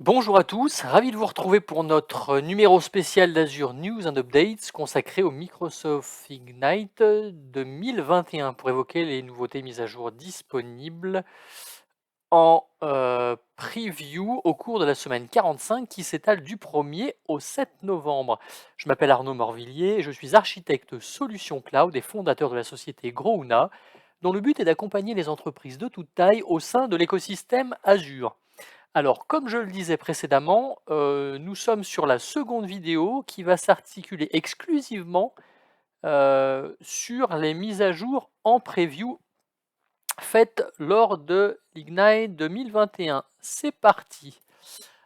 Bonjour à tous, ravi de vous retrouver pour notre numéro spécial d'Azure News and Updates consacré au Microsoft Ignite 2021 pour évoquer les nouveautés mises à jour disponibles en preview au cours de la semaine 45 qui s'étale du 1er au 7 novembre. Je m'appelle Arnaud Morvillier et je suis architecte solution cloud et fondateur de la société Grouna, dont le but est d'accompagner les entreprises de toute taille au sein de l'écosystème Azure. Alors, comme je le disais précédemment, nous sommes sur la seconde vidéo qui va s'articuler exclusivement, sur les mises à jour en preview faites lors de l'Ignite 2021. C'est parti!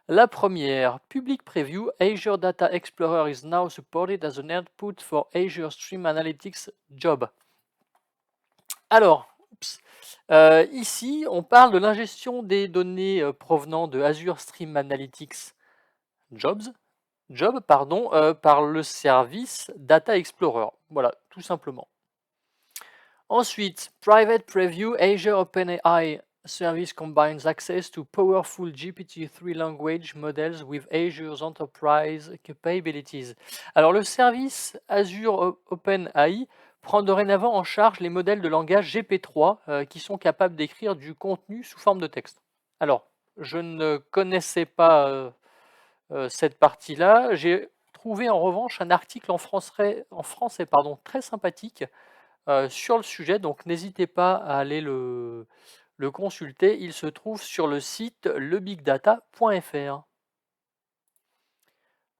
La première, Public Preview, Azure Data Explorer is now supported as an output for Azure Stream Analytics Job. Alors, ici, on parle de l'ingestion des données, provenant de Azure Stream Analytics Job, par le service Data Explorer. Voilà, tout simplement. Ensuite, Private Preview, Azure OpenAI Service combines access to powerful GPT-3 language models with Azure's enterprise capabilities. Alors, le service Azure OpenAI prend dorénavant en charge les modèles de langage GP3 qui sont capables d'écrire du contenu sous forme de texte. Alors, je ne connaissais pas cette partie-là. J'ai trouvé en revanche un article en français très sympathique sur le sujet, donc n'hésitez pas à aller le consulter. Il se trouve sur le site lebigdata.fr.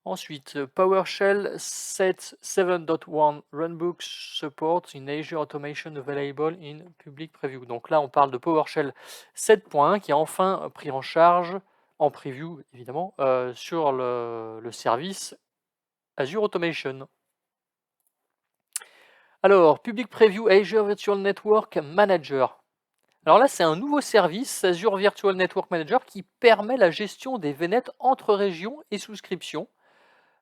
Ensuite, PowerShell 7.1 Runbook Support in Azure Automation Available in Public Preview. Donc là, on parle de PowerShell 7.1 qui a enfin pris en charge, en preview évidemment, sur le service Azure Automation. Alors, Public Preview Azure Virtual Network Manager. Alors là, c'est un nouveau service, Azure Virtual Network Manager, qui permet la gestion des VNet entre régions et souscriptions.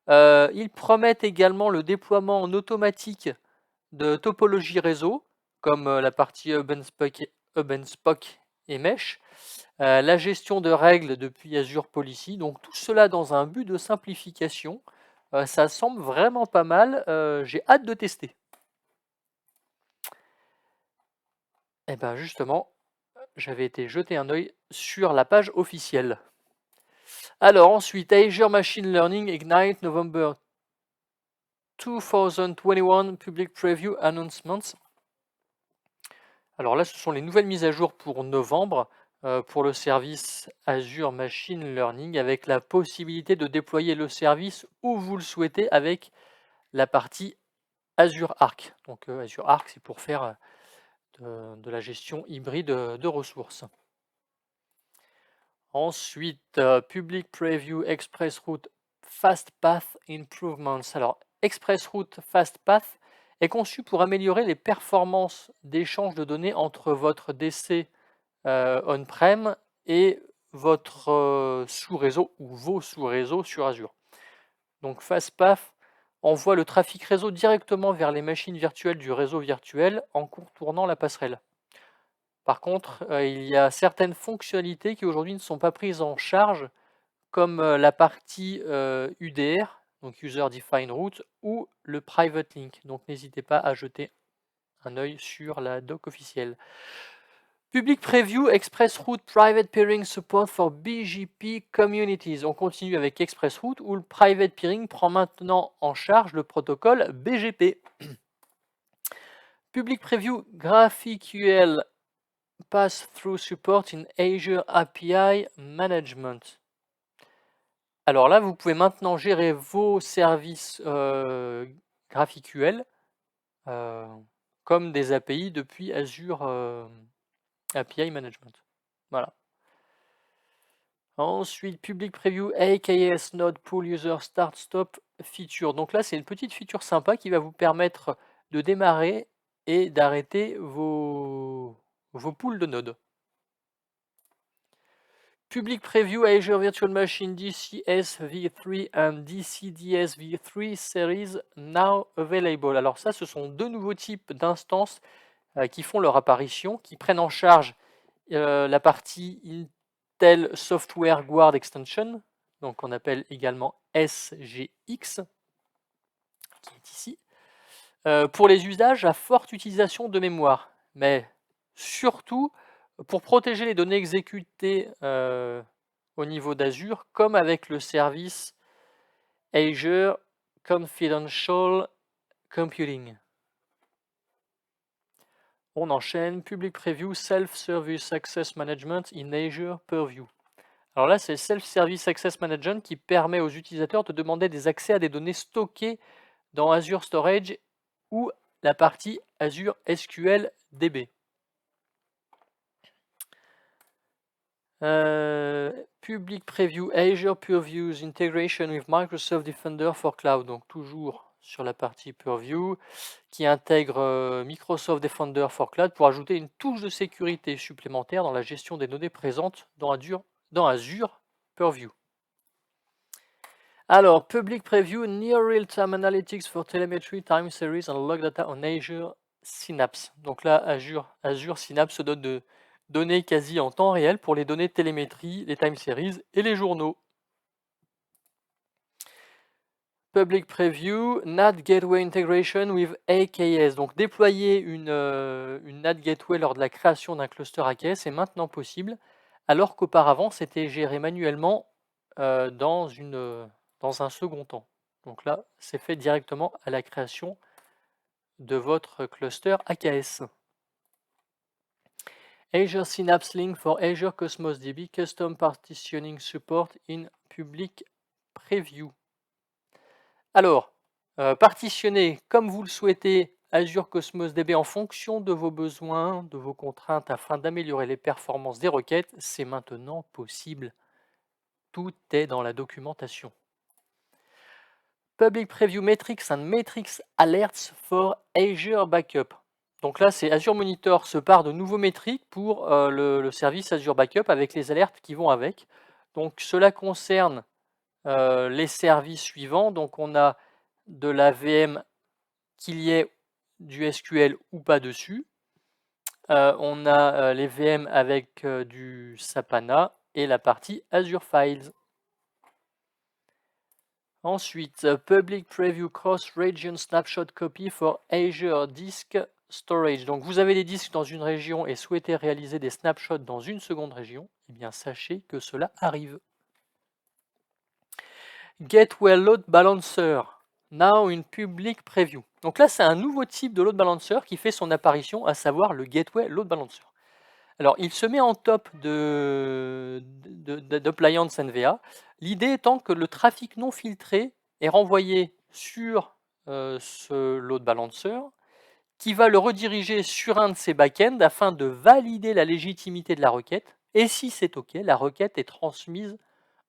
Ils promettent également le déploiement en automatique de topologies réseau, comme la partie Hub&Spoke et Mesh, la gestion de règles depuis Azure Policy. Donc tout cela dans un but de simplification. Ça semble vraiment pas mal. J'ai hâte de tester. Et bien justement, j'avais été jeter un œil sur la page officielle. Alors ensuite, Azure Machine Learning Ignite November 2021 Public Preview Announcements. Alors là, ce sont les nouvelles mises à jour pour novembre pour le service Azure Machine Learning avec la possibilité de déployer le service où vous le souhaitez avec la partie Azure Arc. Donc Azure Arc, c'est pour faire de la gestion hybride de ressources. Ensuite, Public Preview ExpressRoute FastPath Improvements. Alors, ExpressRoute FastPath est conçu pour améliorer les performances d'échange de données entre votre DC on-prem et votre sous-réseau ou vos sous-réseaux sur Azure. Donc, FastPath envoie le trafic réseau directement vers les machines virtuelles du réseau virtuel en contournant la passerelle. Par contre, il y a certaines fonctionnalités qui aujourd'hui ne sont pas prises en charge, comme la partie UDR, donc User Defined Route, ou le Private Link. Donc n'hésitez pas à jeter un œil sur la doc officielle. Public Preview ExpressRoute Private Peering Support for BGP Communities. On continue avec ExpressRoute où le Private Peering prend maintenant en charge le protocole BGP. Public Preview GraphQL Pass-through support in Azure API Management. Alors là, vous pouvez maintenant gérer vos services GraphQL comme des API depuis Azure API Management. Voilà. Ensuite, Public Preview AKS Node Pool User Start Stop Feature. Donc là, c'est une petite feature sympa qui va vous permettre de démarrer et d'arrêter vos pools de nodes. Public Preview Azure Virtual Machine DCS v3 and DCDS v3 Series now available. Alors ça, ce sont deux nouveaux types d'instances qui font leur apparition, qui prennent en charge la partie Intel Software Guard Extension, donc on appelle également SGX, qui est ici, pour les usages à forte utilisation de mémoire, mais surtout pour protéger les données exécutées au niveau d'Azure, comme avec le service Azure Confidential Computing. On enchaîne, Public Preview Self-Service Access Management in Azure Purview. Alors là, c'est Self-Service Access Management qui permet aux utilisateurs de demander des accès à des données stockées dans Azure Storage ou la partie Azure SQL DB. Public Preview Azure Purview's Integration with Microsoft Defender for Cloud, donc toujours sur la partie Purview, qui intègre Microsoft Defender for Cloud pour ajouter une touche de sécurité supplémentaire dans la gestion des données présentes dans Azure Purview. Alors, Public Preview Near Real-Time Analytics for Telemetry, Time Series and Log Data on Azure Synapse. Donc là, Azure Synapse se donne de données quasi en temps réel pour les données de télémétrie, les time series et les journaux. Public Preview, NAT Gateway Integration with AKS. Donc déployer une NAT Gateway lors de la création d'un cluster AKS est maintenant possible, alors qu'auparavant c'était géré manuellement dans un second temps. Donc là, c'est fait directement à la création de votre cluster AKS. Azure Synapse Link for Azure Cosmos DB Custom Partitioning Support in Public Preview. Alors, partitionnez comme vous le souhaitez Azure Cosmos DB en fonction de vos besoins, de vos contraintes afin d'améliorer les performances des requêtes. C'est maintenant possible. Tout est dans la documentation. Public Preview Metrics and Metrics Alerts for Azure Backup. Donc là, c'est Azure Monitor se part de nouveaux métriques pour le service Azure Backup avec les alertes qui vont avec. Donc cela concerne les services suivants. Donc on a de la VM qu'il y ait du SQL ou pas dessus. On a les VM avec du Sapana et la partie Azure Files. Ensuite, Public Preview Cross-Region Snapshot Copy for Azure Disk Storage. Donc vous avez des disques dans une région et souhaitez réaliser des snapshots dans une seconde région. Eh bien sachez que cela arrive. Gateway Load Balancer, now in Public Preview. Donc là, c'est un nouveau type de load balancer qui fait son apparition, à savoir le Gateway Load Balancer. Alors, il se met en top d'appliance NVA. L'idée étant que le trafic non filtré est renvoyé sur ce load balancer qui va le rediriger sur un de ses backends afin de valider la légitimité de la requête. Et si c'est OK, la requête est transmise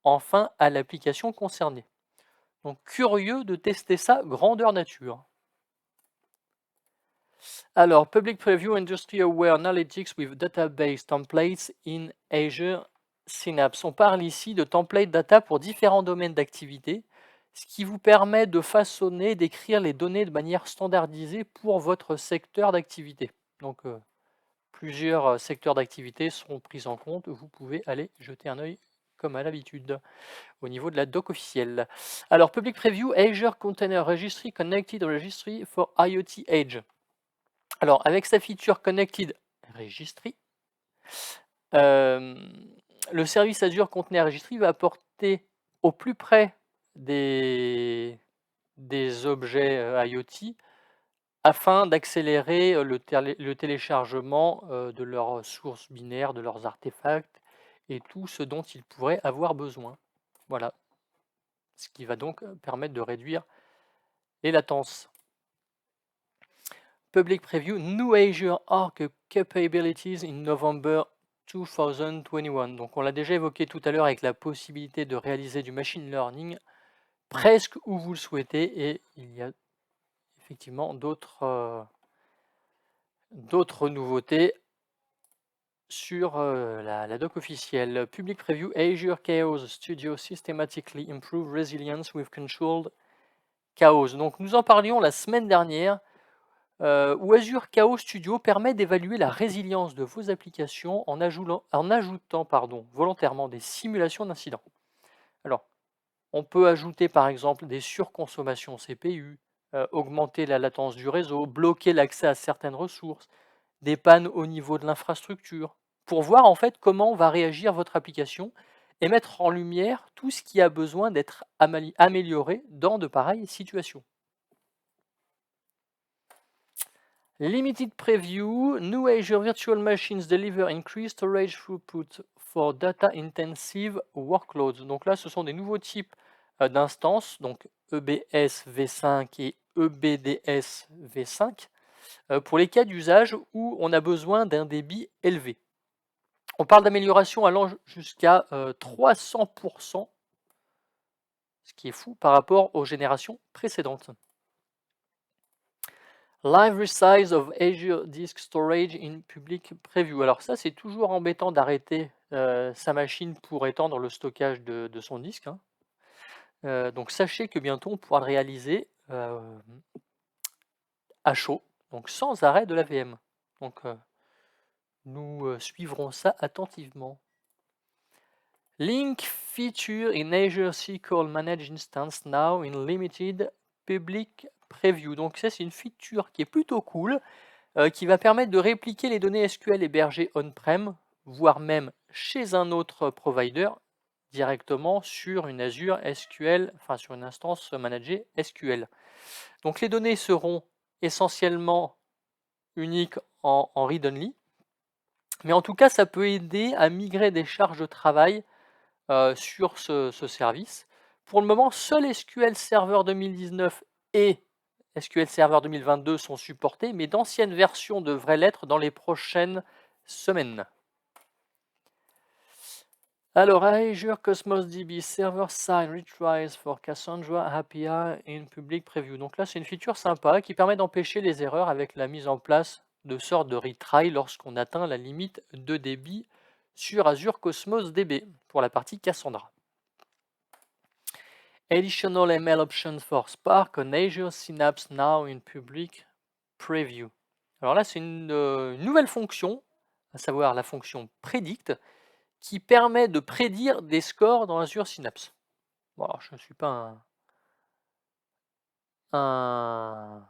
enfin à l'application concernée. Donc, curieux de tester ça grandeur nature. Alors, Public Preview Industry Aware Analytics with Database Templates in Azure Synapse. On parle ici de template data pour différents domaines d'activité, ce qui vous permet de façonner, d'écrire les données de manière standardisée pour votre secteur d'activité. Donc, plusieurs secteurs d'activité seront pris en compte. Vous pouvez aller jeter un œil comme à l'habitude au niveau de la doc officielle. Alors, Public Preview Azure Container Registry Connected Registry for IoT Edge. Alors, avec sa feature Connected Registry, le service Azure Container Registry va apporter au plus près des objets IoT afin d'accélérer le téléchargement de leurs sources binaires, de leurs artefacts et tout ce dont ils pourraient avoir besoin. Voilà. Ce qui va donc permettre de réduire les latences. Public Preview New Azure Arc Capabilities in November 2021. Donc on l'a déjà évoqué tout à l'heure avec la possibilité de réaliser du machine learning presque où vous le souhaitez et il y a effectivement d'autres nouveautés sur la doc officielle. Public Preview Azure Chaos Studio Systematically Improve Resilience with Controlled Chaos. Donc nous en parlions la semaine dernière. où Azure Chaos Studio permet d'évaluer la résilience de vos applications en ajoutant volontairement des simulations d'incidents. Alors, on peut ajouter par exemple des surconsommations CPU, augmenter la latence du réseau, bloquer l'accès à certaines ressources, des pannes au niveau de l'infrastructure, pour voir en fait comment va réagir votre application et mettre en lumière tout ce qui a besoin d'être amélioré dans de pareilles situations. Limited preview, new Azure Virtual Machines deliver increased storage throughput for data-intensive workloads. Donc là, ce sont des nouveaux types d'instances, donc EBS V5 et EBDS V5, pour les cas d'usage où on a besoin d'un débit élevé. On parle d'amélioration allant jusqu'à 300%, ce qui est fou par rapport aux générations précédentes. Live resize of Azure Disk Storage in Public Preview. Alors ça, c'est toujours embêtant d'arrêter sa machine pour étendre le stockage de son disque, hein. Donc sachez que bientôt, on pourra le réaliser à chaud, donc sans arrêt de la VM. Donc nous suivrons ça attentivement. Link feature in Azure SQL Managed Instance now in limited public preview. Donc ça, c'est une feature qui est plutôt cool, qui va permettre de répliquer les données SQL hébergées on-prem, voire même chez un autre provider, directement sur une Azure SQL, enfin sur une instance managée SQL. Donc les données seront essentiellement uniques en read-only, mais en tout cas, ça peut aider à migrer des charges de travail sur ce service. Pour le moment, seul SQL Server 2019 et SQL Server 2022 sont supportés, mais d'anciennes versions devraient l'être dans les prochaines semaines. Alors, Azure Cosmos DB Server Side Retries for Cassandra API in Public Preview. Donc là, c'est une feature sympa qui permet d'empêcher les erreurs avec la mise en place de sortes de retry lorsqu'on atteint la limite de débit sur Azure Cosmos DB pour la partie Cassandra. Additional ML options for Spark on Azure Synapse now in public preview. Alors là, c'est une nouvelle fonction, à savoir la fonction predict, qui permet de prédire des scores dans Azure Synapse. Bon, alors, je ne suis pas un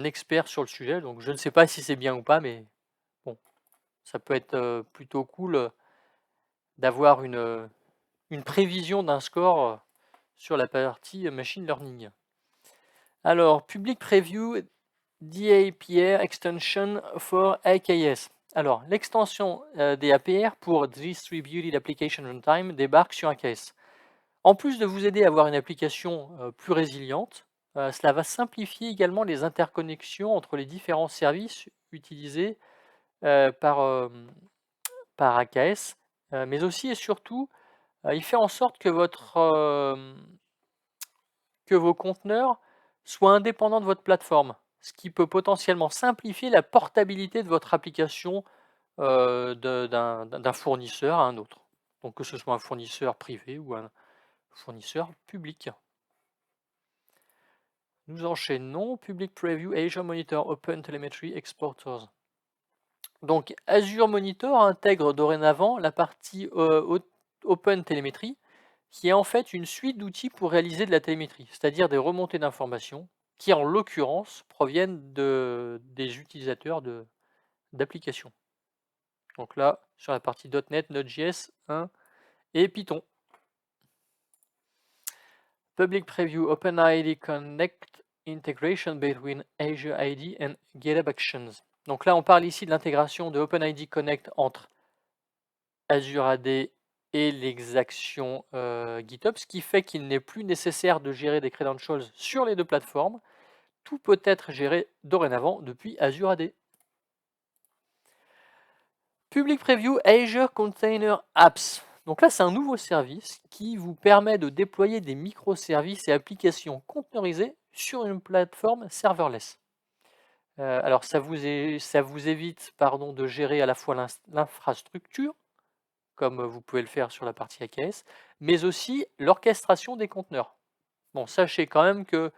expert sur le sujet, donc je ne sais pas si c'est bien ou pas, mais bon, ça peut être plutôt cool d'avoir une prévision d'un score sur la partie machine learning. Alors, Public Preview DAPR Extension for AKS. Alors, l'extension des APR pour Distributed Application Runtime débarque sur AKS. En plus de vous aider à avoir une application plus résiliente, cela va simplifier également les interconnexions entre les différents services utilisés par AKS, mais aussi et surtout, il fait en sorte que vos conteneurs soient indépendants de votre plateforme, ce qui peut potentiellement simplifier la portabilité de votre application d'un fournisseur à un autre. Donc que ce soit un fournisseur privé ou un fournisseur public. Nous enchaînons. Public Preview Azure Monitor Open Telemetry Exporters. Donc Azure Monitor intègre dorénavant la partie Open Telemetry, qui est en fait une suite d'outils pour réaliser de la télémétrie, c'est-à-dire des remontées d'informations qui, en l'occurrence, proviennent des utilisateurs d'applications. Donc là, sur la partie .NET, Node.js 1 et Python. Public Preview OpenID Connect Integration between Azure ID and GitHub Actions. Donc là, on parle ici de l'intégration de OpenID Connect entre Azure AD et les actions GitHub, ce qui fait qu'il n'est plus nécessaire de gérer des credentials sur les deux plateformes. Tout peut être géré dorénavant depuis Azure AD. Public Preview Azure Container Apps. Donc là, c'est un nouveau service qui vous permet de déployer des microservices et applications conteneurisées sur une plateforme serverless. Alors, ça vous évite de gérer à la fois l'infrastructure, comme vous pouvez le faire sur la partie AKS, mais aussi l'orchestration des conteneurs. Bon, sachez quand même que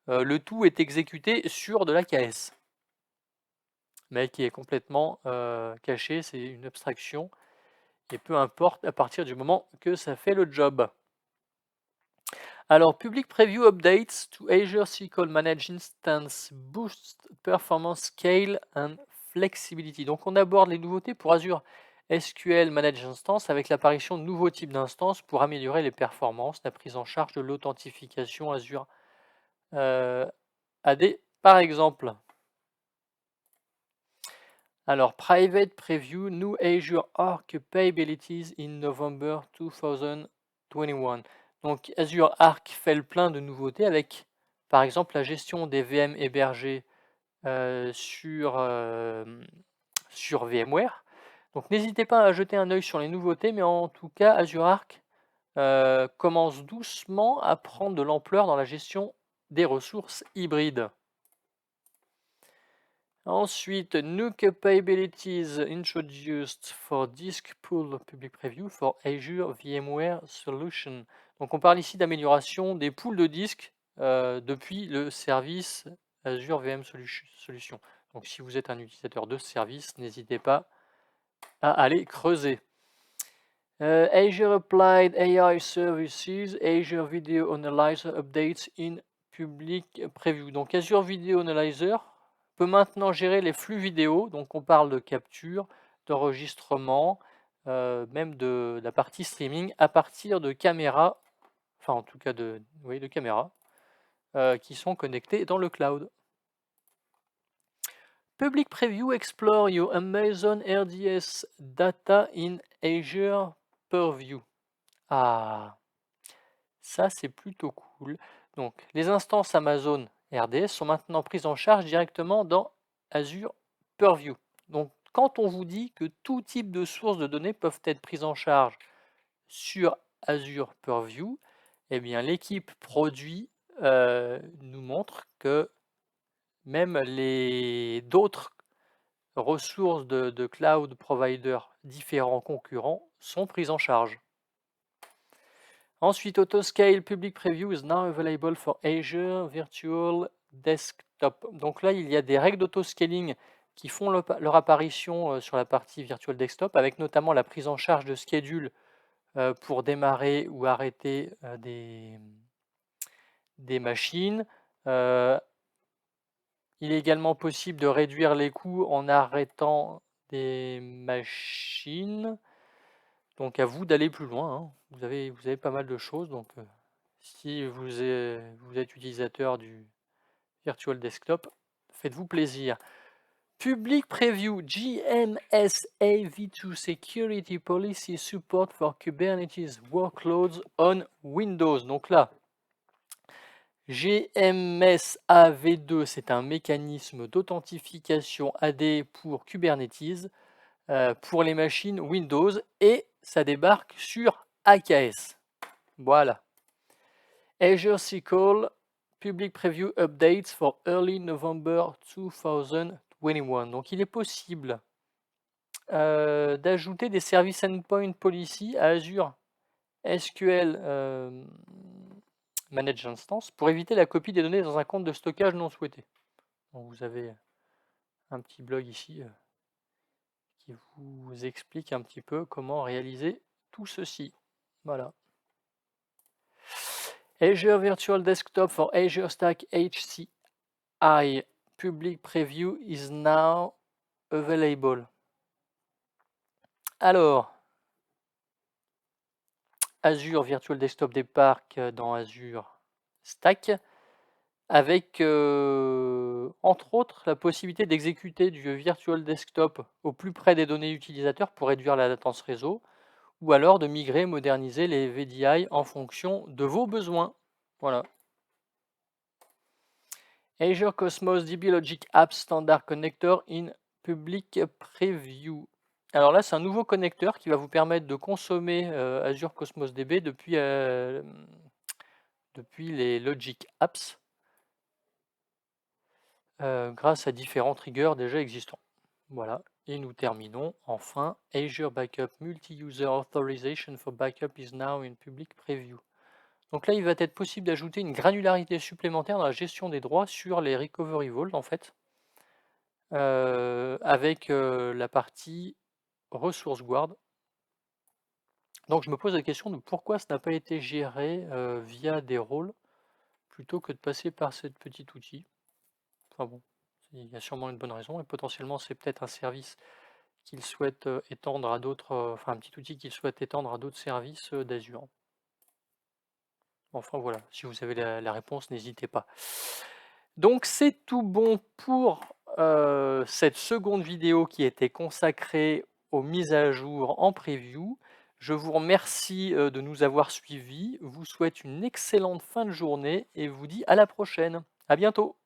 le tout est exécuté sur de l'AKS. mais qui est complètement caché, c'est une abstraction, et peu importe à partir du moment que ça fait le job. Alors, Public Preview Updates to Azure SQL Managed Instance Boost Performance Scale and Flexibility. Donc, on aborde les nouveautés pour Azure SQL Managed Instance avec l'apparition de nouveaux types d'instances pour améliorer les performances, la prise en charge de l'authentification Azure AD, par exemple. Alors, Private Preview New Azure Arc Capabilities in November 2021. Donc, Azure Arc fait le plein de nouveautés avec, par exemple, la gestion des VM hébergés sur VMware. Donc, n'hésitez pas à jeter un œil sur les nouveautés, mais en tout cas, Azure Arc commence doucement à prendre de l'ampleur dans la gestion des ressources hybrides. Ensuite, new capabilities introduced for disk pool public preview for Azure VMware Solution. Donc, on parle ici d'amélioration des pools de disques depuis le service Azure VM Solution. Donc, si vous êtes un utilisateur de ce service, n'hésitez pas à aller creuser. Azure Applied AI Services, Azure Video Analyzer Updates in Public Preview. Donc, Azure Video Analyzer peut maintenant gérer les flux vidéo, donc on parle de capture, d'enregistrement, même de la partie streaming à partir de caméras, enfin en tout cas de caméras qui sont connectées dans le cloud. Public Preview Explore your Amazon RDS data in Azure Purview. Ah, ça c'est plutôt cool. Donc les instances Amazon RDS sont maintenant prises en charge directement dans Azure Purview. Donc quand on vous dit que tout type de sources de données peuvent être prises en charge sur Azure Purview, eh bien l'équipe produit nous montre que même d'autres ressources de cloud providers différents concurrents sont prises en charge. Ensuite, Autoscale Public Preview is now available for Azure Virtual Desktop. Donc là, il y a des règles d'autoscaling qui font leur apparition sur la partie Virtual Desktop, avec notamment la prise en charge de schedule pour démarrer ou arrêter des machines. Il est également possible de réduire les coûts en arrêtant des machines. Donc à vous d'aller plus loin, hein. Vous avez pas mal de choses. Donc si vous êtes utilisateur du Virtual Desktop, faites-vous plaisir. Public Preview GMSA v2 Security Policy Support for Kubernetes Workloads on Windows. Donc là, GMSA v2, c'est un mécanisme d'authentification AD pour Kubernetes pour les machines Windows et ça débarque sur AKS. Voilà. Azure SQL Public Preview Updates for Early November 2021. Donc il est possible d'ajouter des services endpoint policy à Azure SQL Managed Instance pour éviter la copie des données dans un compte de stockage non souhaité. Donc vous avez un petit blog ici qui vous explique un petit peu comment réaliser tout ceci. Voilà. Azure Virtual Desktop for Azure Stack HCI Public Preview is now available. Alors, Azure Virtual Desktop débarque dans Azure Stack avec, entre autres, la possibilité d'exécuter du Virtual Desktop au plus près des données utilisateurs pour réduire la latence réseau, ou alors de migrer, moderniser les VDI en fonction de vos besoins. Voilà. Azure Cosmos DB Logic Apps Standard Connector in Public Preview. Alors là, c'est un nouveau connecteur qui va vous permettre de consommer Azure Cosmos DB depuis les Logic Apps grâce à différents triggers déjà existants. Voilà. Et nous terminons enfin. Azure Backup Multi-User Authorization for Backup is now in Public Preview. Donc là, il va être possible d'ajouter une granularité supplémentaire dans la gestion des droits sur les Recovery Vault, en fait. avec, la partie ressources guard. Donc je me pose la question de pourquoi ça n'a pas été géré, via des rôles, plutôt que de passer par cet petit outil. Enfin bon, il y a sûrement une bonne raison et potentiellement c'est peut-être un service qu'ils souhaitent, étendre à d'autres, enfin un petit outil qu'ils souhaitent étendre à d'autres services, d'Azure. Enfin voilà, si vous avez la réponse, n'hésitez pas. Donc c'est tout bon pour, cette seconde vidéo qui était consacrée aux mises à jour en preview. Je vous remercie, de nous avoir suivis, vous souhaite une excellente fin de journée et vous dis à la prochaine. À bientôt.